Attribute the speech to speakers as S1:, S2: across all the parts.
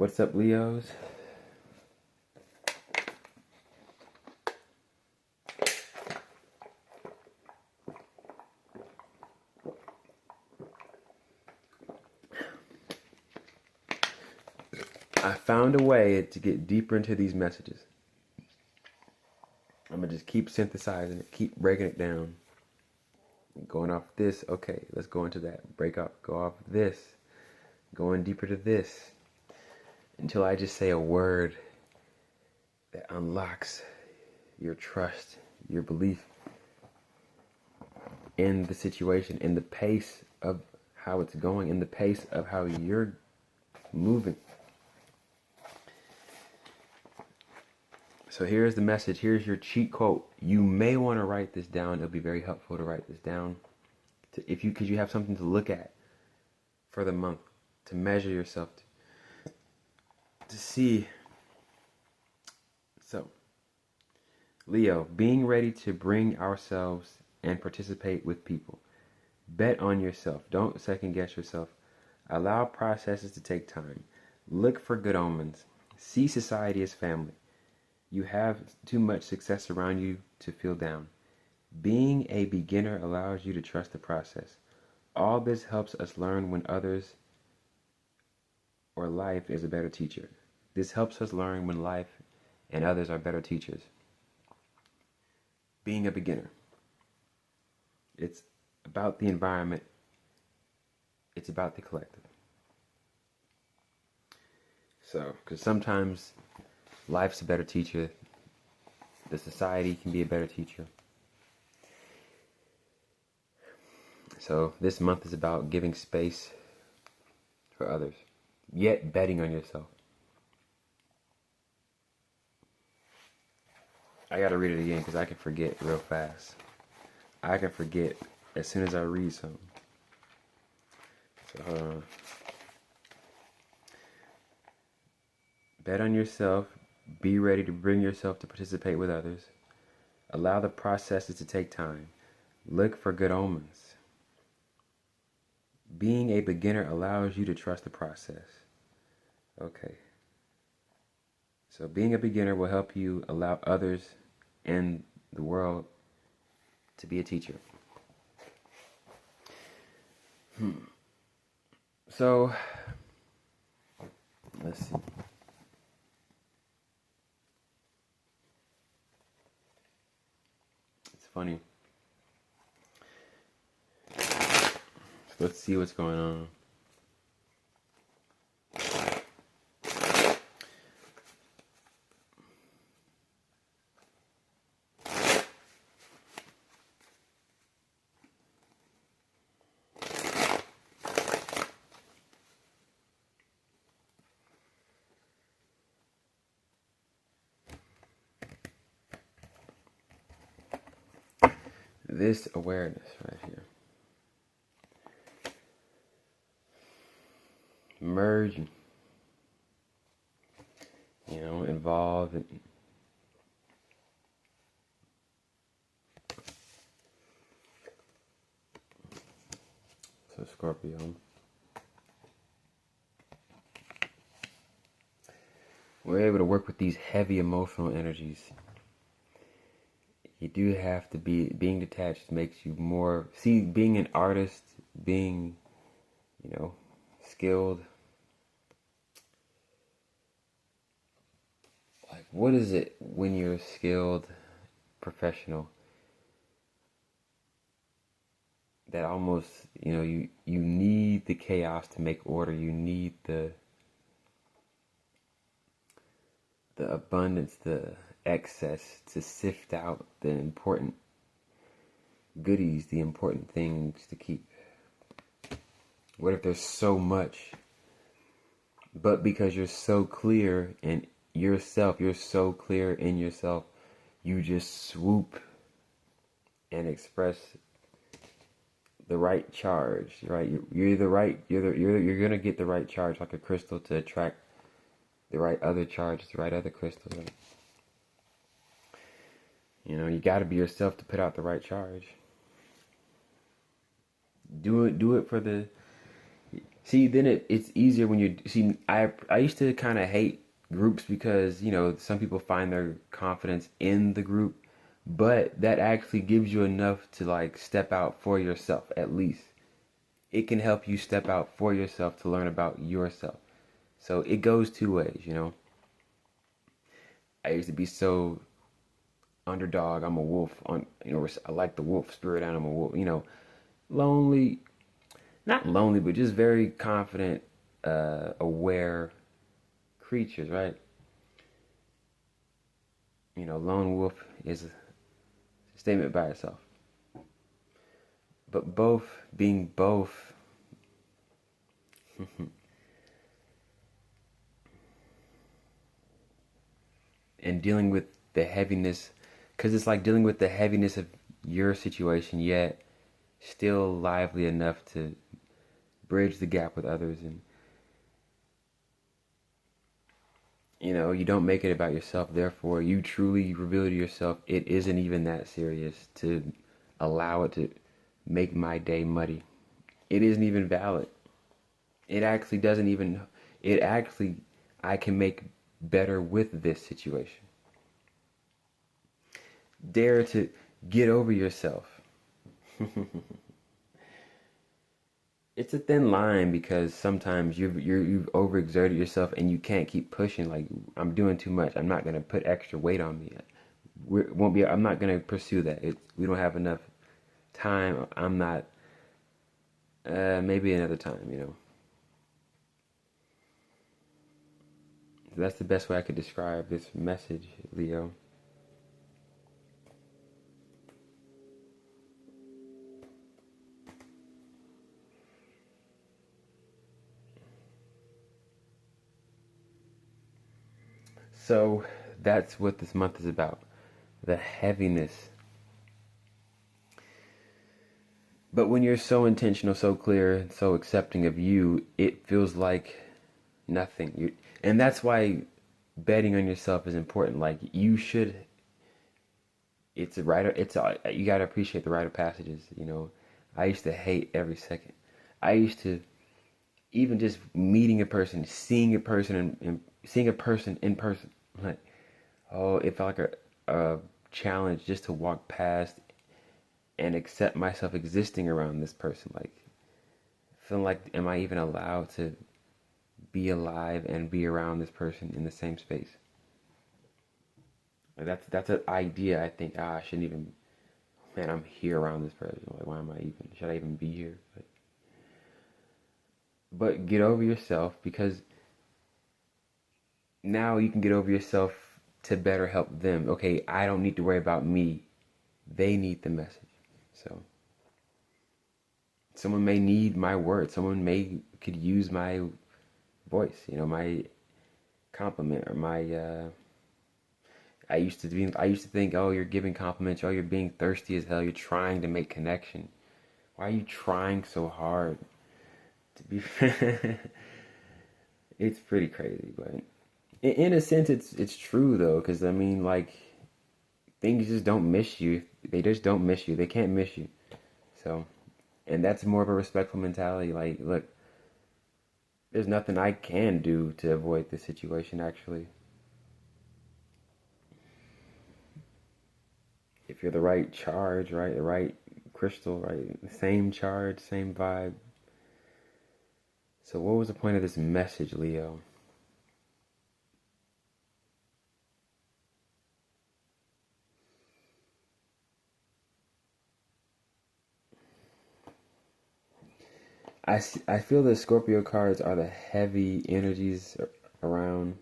S1: What's up, Leos? I found a way to get deeper into these messages. I'm going to just keep synthesizing it, keep breaking it down. Going off this, okay, let's go into that. Go off this, going deeper to this, until I just say a word that unlocks your trust, your belief in the situation, in the pace of how it's going, in the pace of how you're moving. So here's the message. Here's your cheat quote. You may want to write this down. It'll be very helpful to write this down, because you have something to look at for the month, to measure yourself, to see. So, Leo, being ready to bring ourselves and participate with people. Bet on yourself. Don't second guess yourself. Allow processes to take time. Look for good omens. See society as family. You have too much success around you to feel down. Being a beginner allows you to trust the process. All this helps us learn when others or life is a better teacher. This helps us learn when life and others are better teachers. Being a beginner. It's about the environment. It's about the collective. So, because sometimes life's a better teacher. The society can be a better teacher. So this month is about giving space for others, yet betting on yourself. I gotta read it again because I can forget real fast. I can forget as soon as I read something. So hold on. Bet on yourself. Be ready to bring yourself to participate with others. Allow the processes to take time. Look for good omens. Being a beginner allows you to trust the process. Okay. So being a beginner will help you allow others and the world to be a teacher. So, let's see. Funny. Let's see what's going on. This awareness right here. Merging. Involve it. So Scorpio. We're able to work with these heavy emotional energies. You do have to being detached makes you more, being an artist, being, skilled. Like, what is it when you're a skilled professional that almost, you need the chaos to make order. You need the abundance, the excess to sift out the important goodies, the important things to keep. What if there's so much, but because you're so clear in yourself, you're so clear in yourself, you just swoop and express the right charge, right? You're gonna get the right charge, like a crystal, to attract the right other charge, the right other crystals. You gotta be yourself to put out the right charge. Do it for the See, then it's easier when you see. I used to kind of hate groups because some people find their confidence in the group, but that actually gives you enough to like step out for yourself at least. It can help you step out for yourself to learn about yourself. So it goes two ways. I used to be so underdog. I'm a wolf. I like the wolf spirit animal. Wolf. Lonely, not lonely, but just very confident, aware creatures, right? Lone wolf is a statement by itself. But being both, and dealing with the heaviness, because it's like dealing with the heaviness of your situation, yet still lively enough to bridge the gap with others. And you don't make it about yourself, therefore you truly reveal to yourself it isn't even that serious to allow it to make my day muddy. It isn't even valid. It actually doesn't even, it actually, I can make better with this situation. Dare to get over yourself. It's a thin line because sometimes you've overexerted yourself and you can't keep pushing. Like, I'm doing too much. I'm not gonna put extra weight on me. Won't be. I'm not gonna pursue that. We don't have enough time. I'm not. Maybe another time. That's the best way I could describe this message, Leo. So that's what this month is about. The heaviness. But when you're so intentional, so clear, so accepting of you, it feels like nothing. And that's why betting on yourself is important. Like, you should. It's a rite. You gotta appreciate the rite of passages. I used to hate every second. I used to even just meeting a person, seeing a person, and seeing a person in person. Like, oh, it felt like a challenge just to walk past and accept myself existing around this person. Like, feeling like, am I even allowed to be alive and be around this person in the same space? Like, that's an idea. I think, I shouldn't even. Man, I'm here around this person. Like, why am I even? Should I even be here? But get over yourself, because now you can get over yourself to better help them. Okay, I don't need to worry about me. They need the message. So someone may need my words. Someone could use my voice, my compliment, or my I used to think, oh, you're giving compliments, oh, you're being thirsty as hell, you're trying to make connection. Why are you trying so hard to be It's pretty crazy, but in a sense it's true though, because I mean, like, things just don't miss you. They just don't miss you. They can't miss you. So, and that's more of a respectful mentality. Like, look, there's nothing I can do to avoid this situation, actually. If you're the right charge, right, the right crystal, right, same charge, same vibe. So what was the point of this message, Leo? I feel the Scorpio cards are the heavy energies around,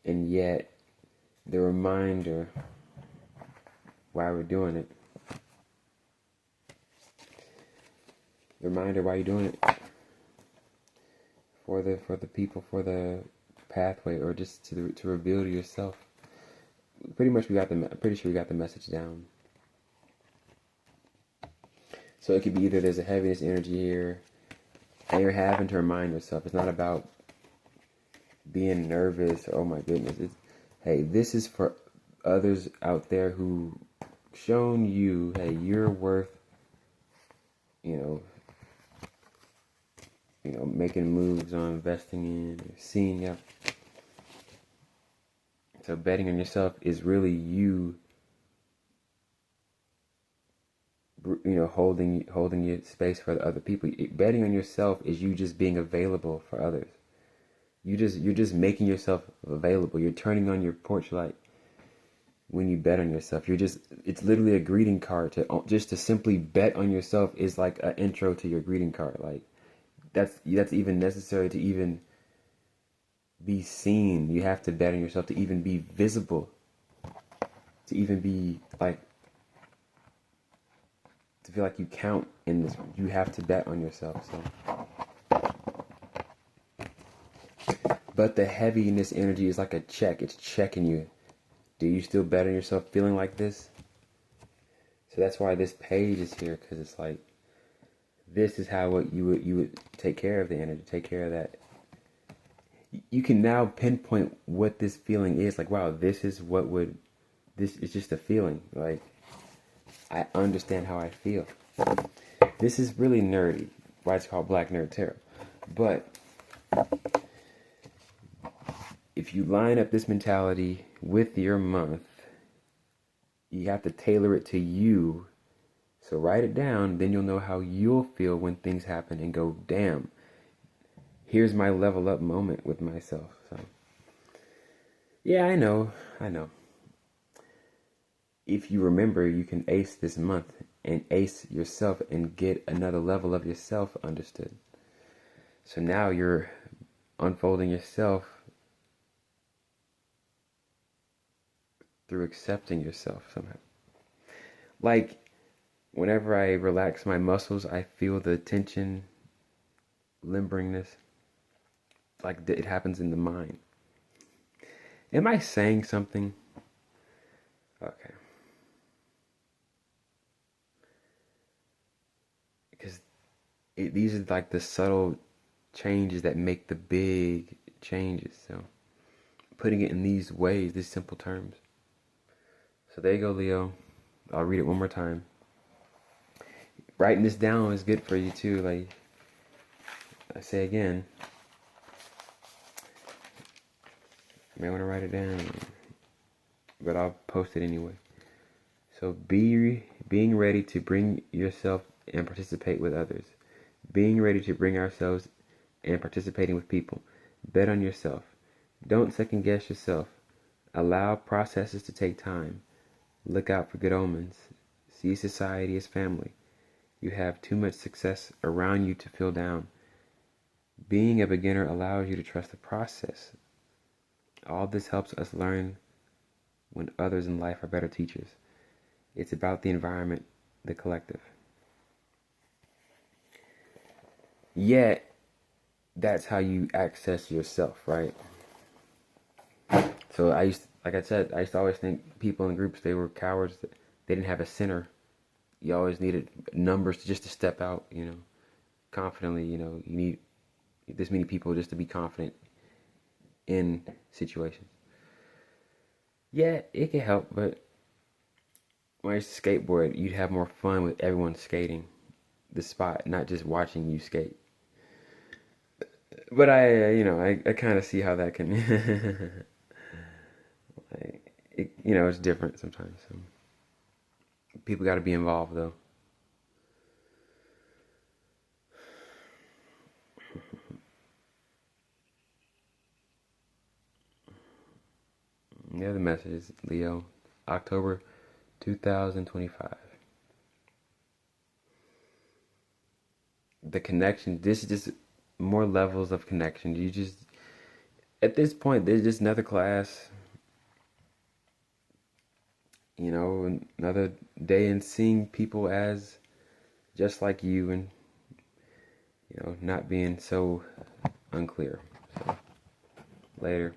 S1: and yet the reminder why we're doing it. The reminder why you're doing it. For the people, for the pathway, or just to reveal to yourself. Pretty much I'm pretty sure we got the message down. So it could be either there's a heaviness energy here, and you're having to remind yourself. It's not about being nervous or, oh my goodness. Hey, this is for others out there who shown you, hey, you're worth you know, making moves on investing in, or seeing out. So betting on yourself is really you, holding your space for the other people. Betting on yourself is you just being available for others. You're just making yourself available. You're turning on your porch light when you bet on yourself. It's literally a greeting card to simply bet on yourself is like an intro to your greeting card. Like that's even necessary to even be seen. You have to bet on yourself to even be visible, to even be like, to feel like you count in this. You have to bet on yourself. So, but the heaviness energy is like a check. It's checking you. Do you still bet on yourself feeling like this? So that's why this page is here, because it's like, this is how you would take care of the energy, take care of that. You can now pinpoint what this feeling is. Like, wow, this is just a feeling. Like, I understand how I feel. This is really nerdy. Why it's called Black Nerd Tarot. But if you line up this mentality with your month, you have to tailor it to you. So write it down, then you'll know how you'll feel when things happen and go, damn, here's my level up moment with myself. So, yeah, I know. If you remember, you can ace this month and ace yourself and get another level of yourself understood. So now you're unfolding yourself through accepting yourself somehow. Like, whenever I relax my muscles, I feel the tension, limberingness. Like it happens in the mind. Am I saying something? Okay. Because these are like the subtle changes that make the big changes. So putting it in these ways, these simple terms. So there you go, Leo. I'll read it one more time. Writing this down is good for you too. Like I say again, you may want to write it down, but I'll post it anyway. So being ready to bring yourself and participate with others. Being ready to bring ourselves and participating with people. Bet on yourself. Don't second guess yourself. Allow processes to take time. Look out for good omens. See society as family. You have too much success around you to feel down. Being a beginner allows you to trust the process. All this helps us learn when others in life are better teachers. It's about the environment, the collective. Yet, that's how you access yourself, right? So like I said, I used to always think people in groups, they were cowards. They didn't have a center. You always needed numbers just to step out, confidently. You need this many people just to be confident in situations. Yeah, it can help, but when I used to skateboard, you'd have more fun with everyone skating the spot, not just watching you skate. But I kind of see how that can, it's different sometimes. So people got to be involved, though. Yeah, the message is Leo, October 2025. The connection, this is just more levels of connection. You just, at this point, there's just another class, another day in seeing people as just like you and, not being so unclear. So, later.